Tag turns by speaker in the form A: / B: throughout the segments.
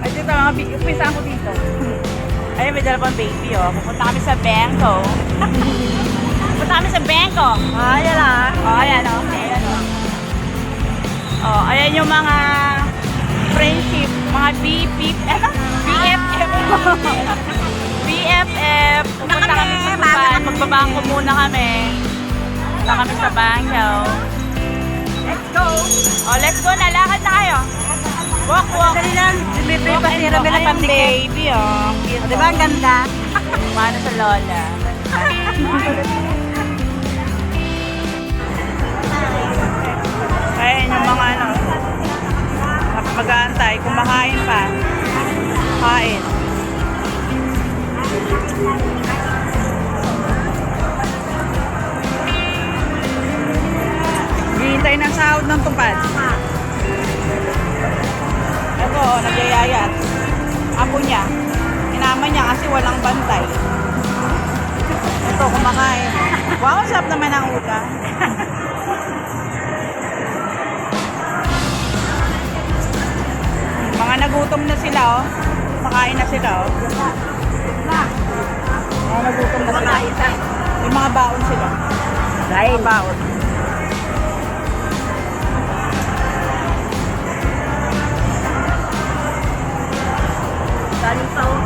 A: Ay, dito mga umpisa ko dito. Ay, may dala pang baby, oh. Pupunta kami sa Bangko. Pupunta kami sa Bangko. Oh, ayan ah. Oh, ayan, oh. Ayan, oh. Oh, ayan yung mga friendship, mga BFF. BFF. Pupunta kami sa Tuban. Magbabangko muna kami. Pupunta kami sa Bangko. Let's go. Oh, let's go na. Lakad na kayo. Walk, walk.
B: Dali lang. Libre pa si Rabela
A: Ay,
B: yung ticket.
A: baby, oh. Cute,
B: Di ba ang ganda?
A: Mano sa lola. Ayan yung mga ano. Mag-aantay. Kumakain pa. Kain. Hihintay ng sahod ng tupad. Ito, oh, nagyayayat. Apo niya. Inama niya kasi walang bantay. Ito, kumakain. Wow, sarap naman ang ulam. Mga nagutom na sila, oh. Kumakain na sila, oh. Mga nagutom na sila. May mga baon sila. Mga baon.
B: Galing pa oh.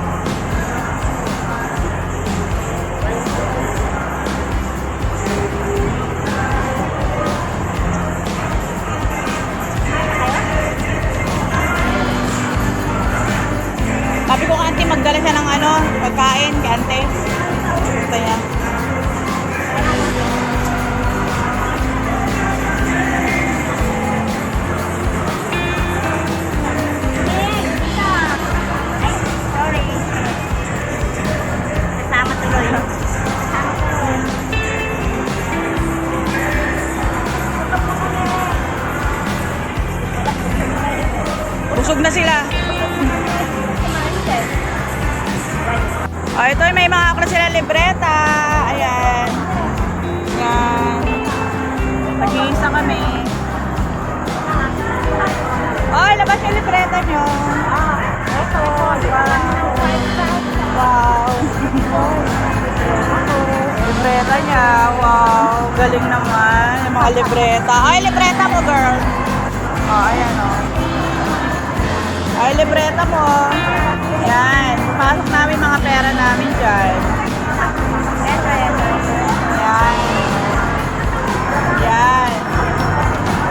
A: Sabi ko kay auntie, magdala siya ng ano, pagkain kay ante. Gusto niya.
B: Sorry. Kasama tuloy.
A: Busog na sila. Oh, ito may mga ako na sila libreta. Ayan. Ayan. Mag-iisa kami. Oh, labas yung libreta nyo. Ito. Wow. Libreta niya. Wow. Galing naman. Yung mga libreta. Ay, libreta mo, girl. Oh, ayan, oh. Ay, libreta mo. Yan. Papasok namin mga pera namin dyan. Yan. Yan.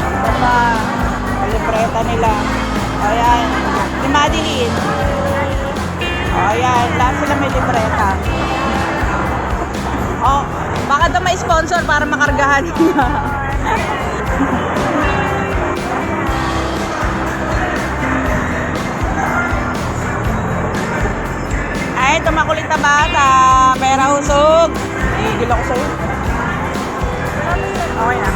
A: Ito pa. Ay, libreta nila. O, yan. Si Madeline. O, yan. Lahat sila may libreta. O, baka daw may sponsor para makargahan niya. Ay, ito makulit na bata. Pera usog. Igil ako sa'yo. Okay na.